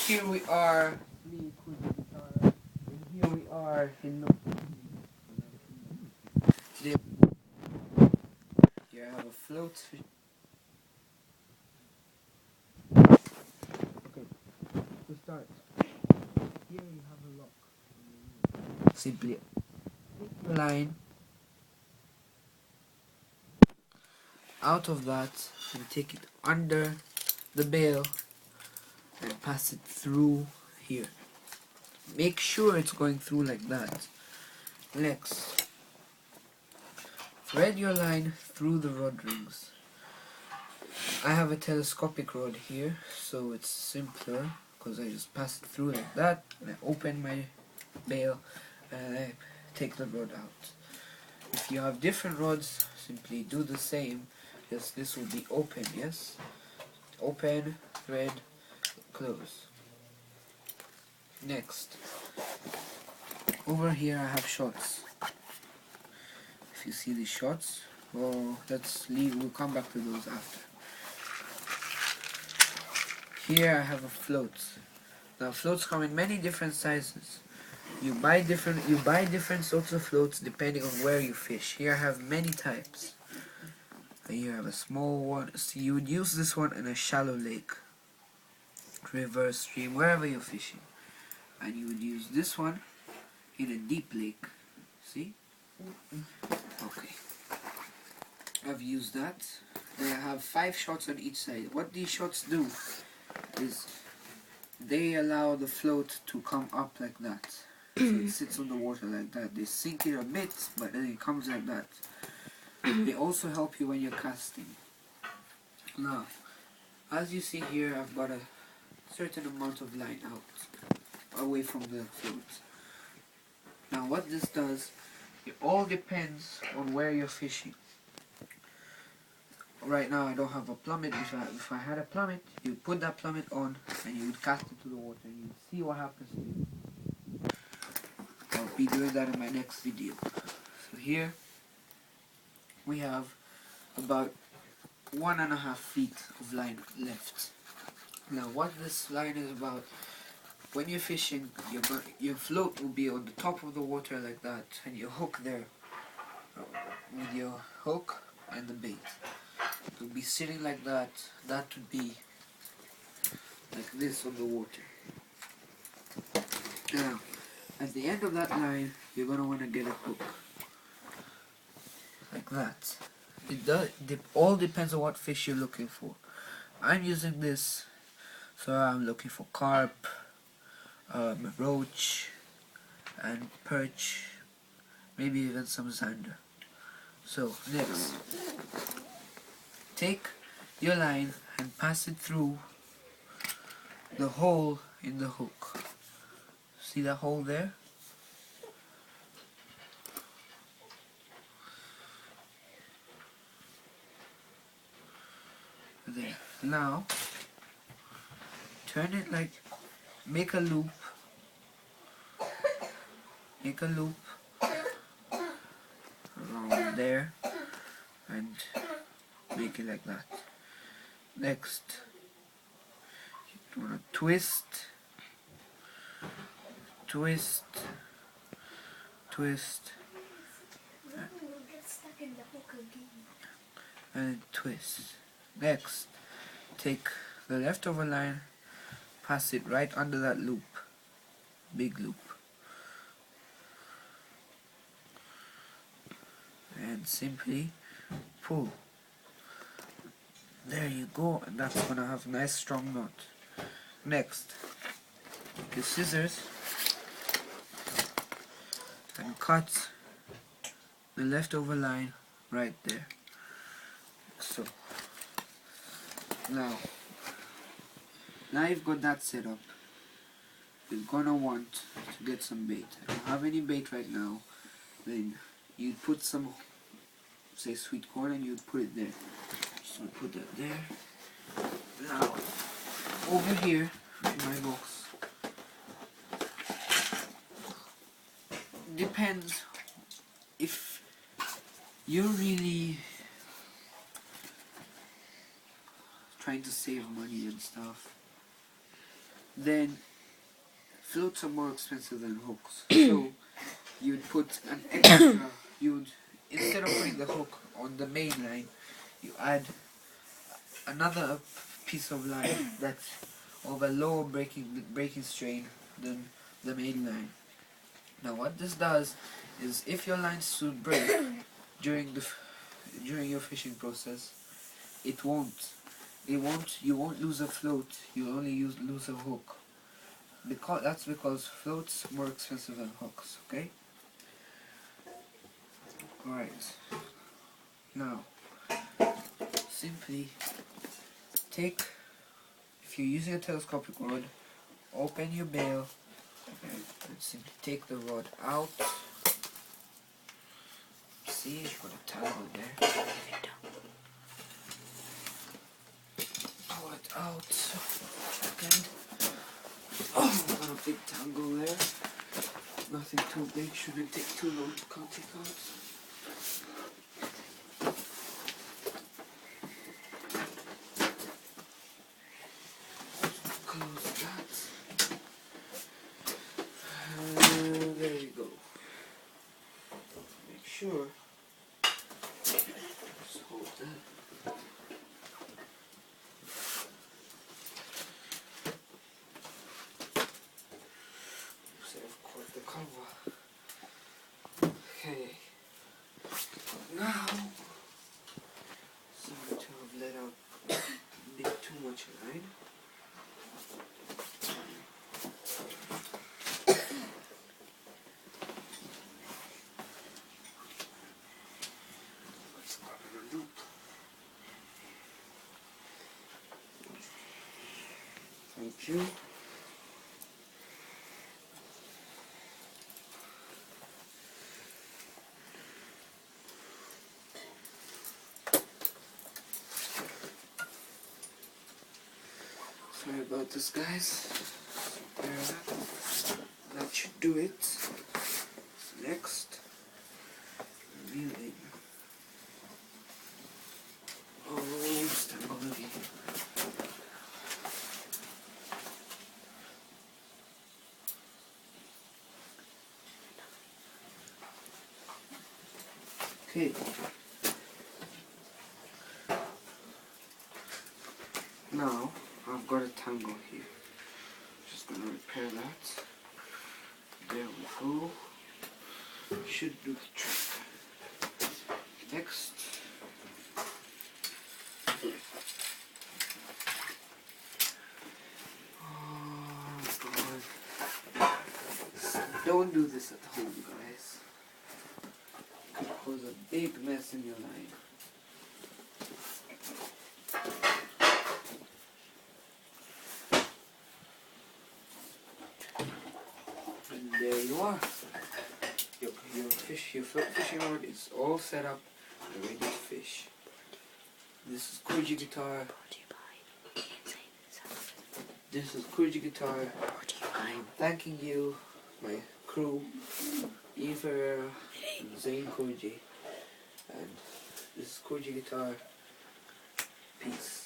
here we are, me, Kuji Guitar, and here we are in the today. Here I have a float. Okay, to start, here you have a lock. Simply take the line out of that and take it under the bail and pass it through here. Make sure it's going through like that. Next, thread your line through the rod rings. I have a telescopic rod here, so it's simpler because I just pass it through like that and I open my bail and I take the rod out. If you have different rods, simply do the same. Yes, this will be open, yes? Open, thread, close. Next, over here I have shots. If you see these shots, well, let's leave, we'll come back to those after. Here I have a float. Now floats come in many different sizes. You buy different sorts of floats depending on where you fish. Here I have many types. Here I have a small one. So you would use this one in a shallow lake, river, stream, wherever you're fishing. And you would use this one in a deep lake. See? Okay. I've used that. Then I have 5 shots on each side. What these shots do is they allow the float to come up like that. So it sits on the water like that. They sink it a bit, but then it comes like that. They also help you when you're casting. Now, as you see here, I've got a certain amount of line out, away from the float. Now what this does, it all depends on where you're fishing. Right now I don't have a plummet. If I had a plummet, you'd put that plummet on and you would cast it to the water and you'd see what happens to you. I'll be doing that in my next video. So here we have about 1.5 feet of line left. Now what this line is about, when you're fishing, your float will be on the top of the water like that and your hook there with your hook and the bait. It will be sitting like that. That would be like this on the water. Now, at the end of that line, you're going to want to get a hook. Like that. It all depends on what fish you're looking for. I'm using this, so I'm looking for carp, roach, and perch, maybe even some zander. So, next. Take your line and pass it through the hole in the hook. See that hole there? There. Now, turn it like, make a loop around there and make it like that. Next, you want to twist, and twist. Next, take the leftover line, pass it right under that loop, big loop, and simply pull. There you go, and that's gonna have a nice strong knot. Next, take your scissors and cut the leftover line right there. So now you've got that set up. You're gonna want to get some bait. I don't have any bait right now. Then you put some, say, sweet corn, and you put it there. So put that there. Now over here in my box, depends if you're really trying to save money and stuff. then floats are more expensive than hooks. So you'd put an extra, instead of putting the hook on the main line, you add another piece of line that's of a lower breaking strain than the main line. Now what this does is, if your lines should break during your fishing process, you won't lose a float, you'll only lose a hook. That's because floats are more expensive than hooks, okay? Alright. Now, simply if you're using a telescopic rod, open your bail and simply take the rod out. See, you've got a tangle there. Pull it out. Second. Oh, got a big tangle there. Nothing too big, shouldn't take too long to take out. Close that. There you go. Make sure. Just hold that. I've caught the cover. Okay. Now, sorry to have let out a bit too much line. Let's grab a loop. Thank you. Sorry about this, guys. That should do it. Next, revealing. Oh, stangle again. Okay. Now, I've got a tangle here. Just gonna repair that. There we go. Should do the trick. Next. Oh god. Don't do this at home, guys. It could cause a big mess in your line. And there you are. Your fishing rod is all set up and ready to fish. This is Kurji Guitar. This is Kurji Guitar. I'm thanking you, my crew, Ian Ferreira and Zane Kurji. And this is Kurji Guitar. Peace.